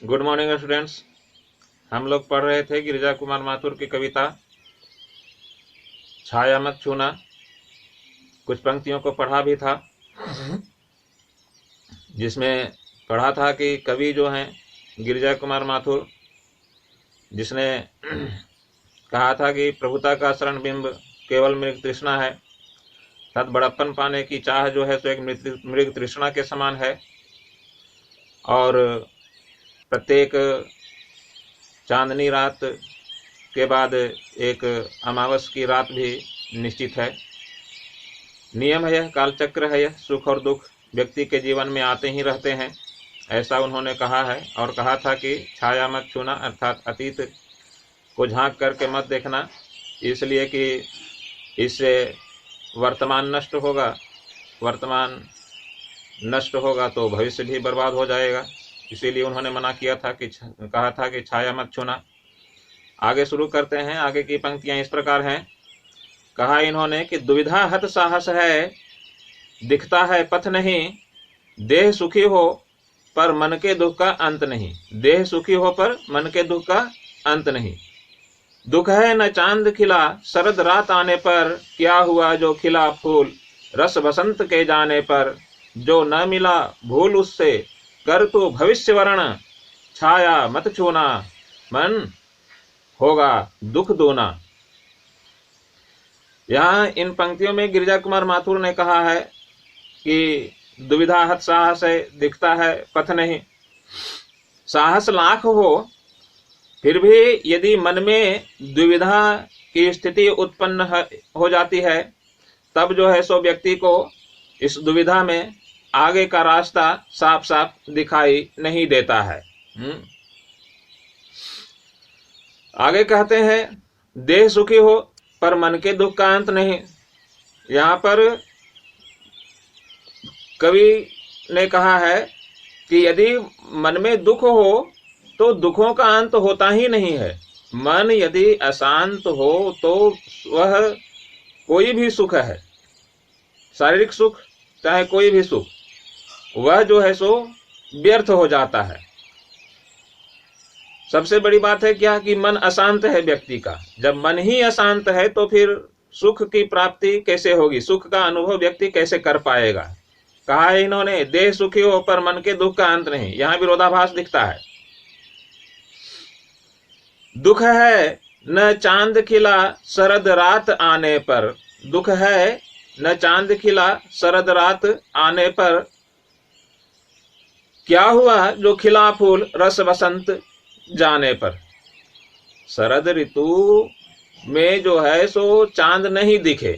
Good morning students. हम लोग पढ़ रहे थे गिरिजा कुमार माथुर की कविता छाया मत छूना। कुछ पंक्तियों को पढ़ा भी था, जिसमें पढ़ा था कि कवि जो हैं गिरिजा कुमार माथुर, जिसने कहा था कि प्रभुता का शरण बिंब केवल मृग तृष्णा है, तत् बड़प्पन पाने की चाह जो है सो एक मृग तृष्णा के समान है, और प्रत्येक चांदनी रात के बाद एक अमावस की रात भी निश्चित है। नियम है यह, कालचक्र है यह, सुख और दुख व्यक्ति के जीवन में आते ही रहते हैं, ऐसा उन्होंने कहा है। और कहा था कि छाया मत छूना, अर्थात अतीत को झांक करके मत देखना, इसलिए कि इससे वर्तमान नष्ट होगा, वर्तमान नष्ट होगा तो भविष्य भी बर्बाद हो जाएगा। इसीलिए उन्होंने मना किया था कि कहा था कि छाया मत छूना। आगे शुरू करते हैं। आगे की पंक्तियां इस प्रकार हैं। कहा इन्होंने कि दुविधा हत साहस है, दिखता है पथ नहीं, देह सुखी हो पर मन के दुख का अंत नहीं। देह सुखी हो पर मन के दुख का अंत नहीं। दुख है न चांद खिला, शरद रात आने पर, क्या हुआ जो खिला फूल रस बसंत के जाने पर। जो न मिला भूल उससे, कर तू भविष्य वर्ण, छाया मत छूना, मन होगा दुख दूना। यहाँ इन पंक्तियों में गिरिजा कुमार माथुर ने कहा है कि दुविधा हत साहस है, दिखता है पथ नहीं। साहस लाख हो, फिर भी यदि मन में दुविधा की स्थिति उत्पन्न हो जाती है, तब जो है सो व्यक्ति को इस दुविधा में आगे का रास्ता साफ साफ दिखाई नहीं देता है। आगे कहते हैं देह सुखी हो पर मन के दुख का अंत नहीं। यहाँ पर कवि ने कहा है कि यदि मन में दुख हो तो दुखों का अंत होता ही नहीं है। मन यदि अशांत हो तो वह कोई भी सुख है, शारीरिक सुख चाहे कोई भी सुख, वह जो है सो व्यर्थ हो जाता है। सबसे बड़ी बात है क्या कि मन अशांत है व्यक्ति का। जब मन ही अशांत है तो फिर सुख की प्राप्ति कैसे होगी, सुख का अनुभव व्यक्ति कैसे कर पाएगा। कहा है इन्होंने देह सुखी हो पर मन के दुख का अंत नहीं। यहां विरोधाभास दिखता है। दुख है न चांद खिला शरद रात आने पर, दुख है न चांद खिला शरद रात आने पर, क्या हुआ जो खिला फूल रस बसंत जाने पर। शरद ऋतु में जो है सो चांद नहीं दिखे,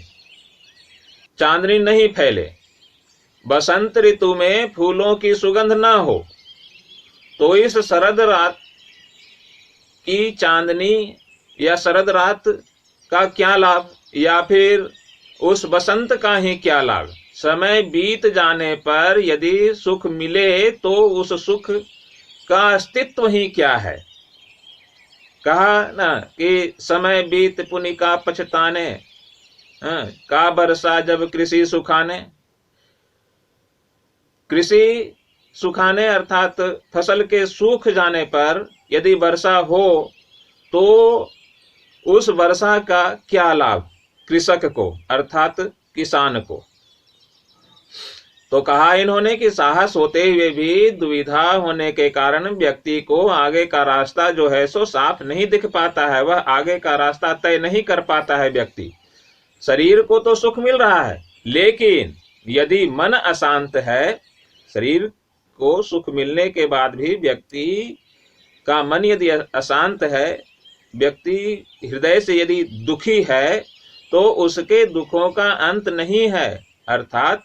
चांदनी नहीं फैले, बसंत ऋतु में फूलों की सुगंध ना हो, तो इस शरद रात की चांदनी या शरद रात का क्या लाभ, या फिर उस बसंत का ही क्या लाभ। समय बीत जाने पर यदि सुख मिले तो उस सुख का अस्तित्व ही क्या है। कहा ना कि समय बीत पुनि का पछताने, का बरसा जब कृषि सुखाने। कृषि सुखाने अर्थात फसल के सूख जाने पर यदि वर्षा हो तो उस वर्षा का क्या लाभ कृषक को अर्थात किसान को। तो कहा इन्होंने कि साहस होते हुए भी दुविधा होने के कारण व्यक्ति को आगे का रास्ता जो है सो साफ नहीं दिख पाता है, वह आगे का रास्ता तय नहीं कर पाता है। व्यक्ति शरीर को तो सुख मिल रहा है, लेकिन यदि मन अशांत है, शरीर को सुख मिलने के बाद भी व्यक्ति का मन यदि अशांत है, व्यक्ति हृदय से यदि दुखी है, तो उसके दुखों का अंत नहीं है, अर्थात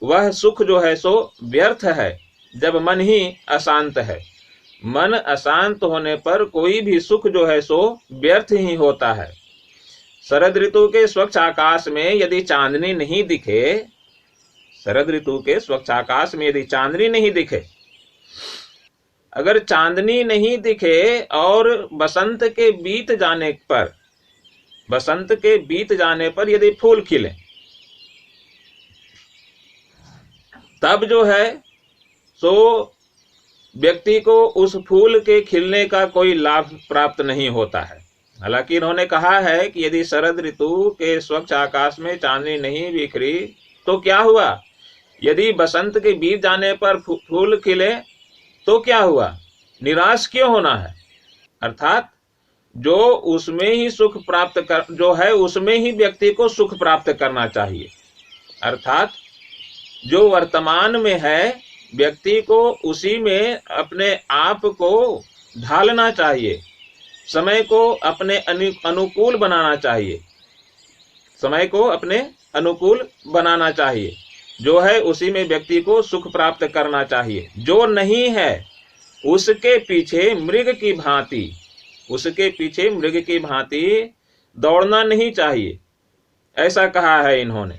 वह सुख जो है सो व्यर्थ है जब मन ही अशांत है। मन अशांत होने पर कोई भी सुख जो है सो व्यर्थ ही होता है। शरद ऋतु के स्वच्छ आकाश में यदि चांदनी नहीं दिखे, शरद ऋतु के स्वच्छ आकाश में यदि चांदनी नहीं दिखे, अगर चांदनी नहीं दिखे और बसंत के बीत जाने पर, बसंत के बीत जाने पर यदि फूल खिले, तब जो है सो व्यक्ति को उस फूल के खिलने का कोई लाभ प्राप्त नहीं होता है। हालांकि इन्होंने कहा है कि यदि शरद ऋतु के स्वच्छ आकाश में चांदनी नहीं बिखरी तो क्या हुआ, यदि बसंत के बीत जाने पर फूल खिले तो क्या हुआ, निराश क्यों होना है। अर्थात जो उसमें ही सुख प्राप्त कर जो है उसमें ही व्यक्ति को सुख प्राप्त करना चाहिए। अर्थात जो वर्तमान में है व्यक्ति को उसी में अपने आप को ढालना चाहिए, समय को अपने अनुकूल बनाना चाहिए, समय को अपने अनुकूल बनाना चाहिए। जो है उसी में व्यक्ति को सुख प्राप्त करना चाहिए। जो नहीं है उसके पीछे मृग की भांति दौड़ना नहीं चाहिए, ऐसा कहा है इन्होंने।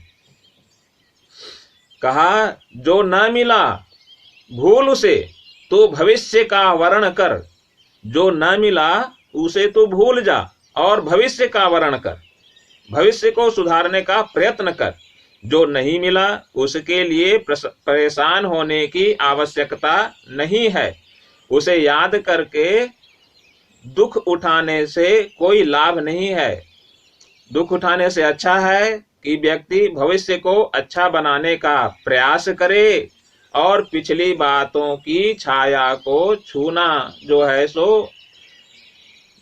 कहा जो न मिला भूल उसे तो भविष्य का वर्ण कर, जो न मिला उसे तो भूल जा और भविष्य का वर्ण कर, भविष्य को सुधारने का प्रयत्न कर। जो नहीं मिला उसके लिए परेशान होने की आवश्यकता नहीं है, उसे याद करके दुख उठाने से कोई लाभ नहीं है। दुख उठाने से अच्छा है कि व्यक्ति भविष्य को अच्छा बनाने का प्रयास करे और पिछली बातों की छाया को छूना जो है सो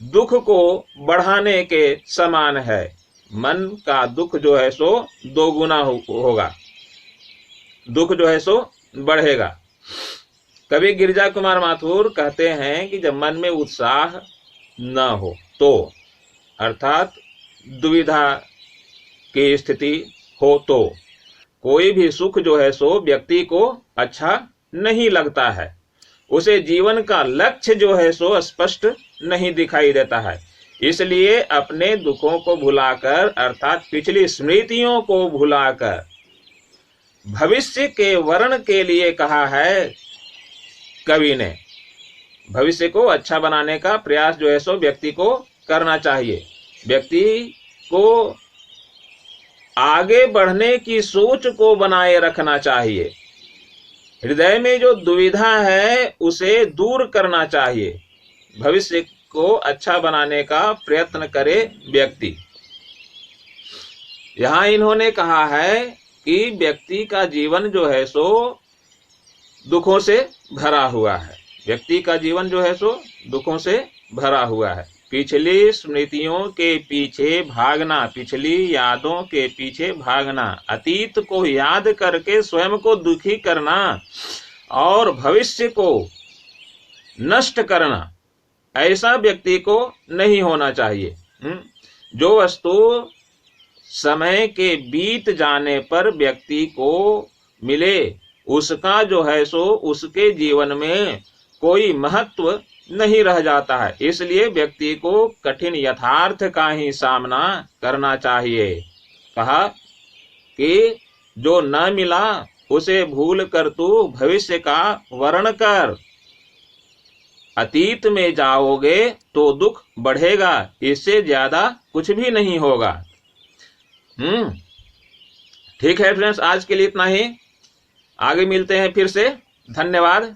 दुख को बढ़ाने के समान है। मन का दुख जो है सो दोगुना होगा, दुख जो है सो बढ़ेगा। कवि गिरिजा कुमार माथुर कहते हैं कि जब मन में उत्साह न हो तो, अर्थात दुविधा की स्थिति हो तो कोई भी सुख जो है सो व्यक्ति को अच्छा नहीं लगता है, उसे जीवन का लक्ष्य जो है सो स्पष्ट नहीं दिखाई देता है। इसलिए अपने दुखों को भुलाकर, अर्थात पिछली स्मृतियों को भुलाकर भविष्य के वर्ण के लिए कहा है कवि ने। भविष्य को अच्छा बनाने का प्रयास जो है सो व्यक्ति को करना चाहिए। व्यक्ति को आगे बढ़ने की सोच को बनाए रखना चाहिए। हृदय में जो दुविधा है उसे दूर करना चाहिए। भविष्य को अच्छा बनाने का प्रयत्न करे व्यक्ति। यहाँ इन्होंने कहा है कि व्यक्ति का जीवन जो है सो दुखों से भरा हुआ है। व्यक्ति का जीवन जो है सो दुखों से भरा हुआ है। पिछली स्मृतियों के पीछे भागना, पिछली यादों के पीछे भागना, अतीत को याद करके स्वयं को दुखी करना और भविष्य को नष्ट करना, ऐसा व्यक्ति को नहीं होना चाहिए। जो वस्तु समय के बीत जाने पर व्यक्ति को मिले उसका जो है सो उसके जीवन में कोई महत्व नहीं रह जाता है। इसलिए व्यक्ति को कठिन यथार्थ का ही सामना करना चाहिए। कहा कि जो न मिला उसे भूल कर तू भविष्य का वर्ण कर, अतीत में जाओगे तो दुख बढ़ेगा, इससे ज्यादा कुछ भी नहीं होगा। ठीक है फ्रेंड्स, आज के लिए इतना ही। आगे मिलते हैं फिर से। धन्यवाद।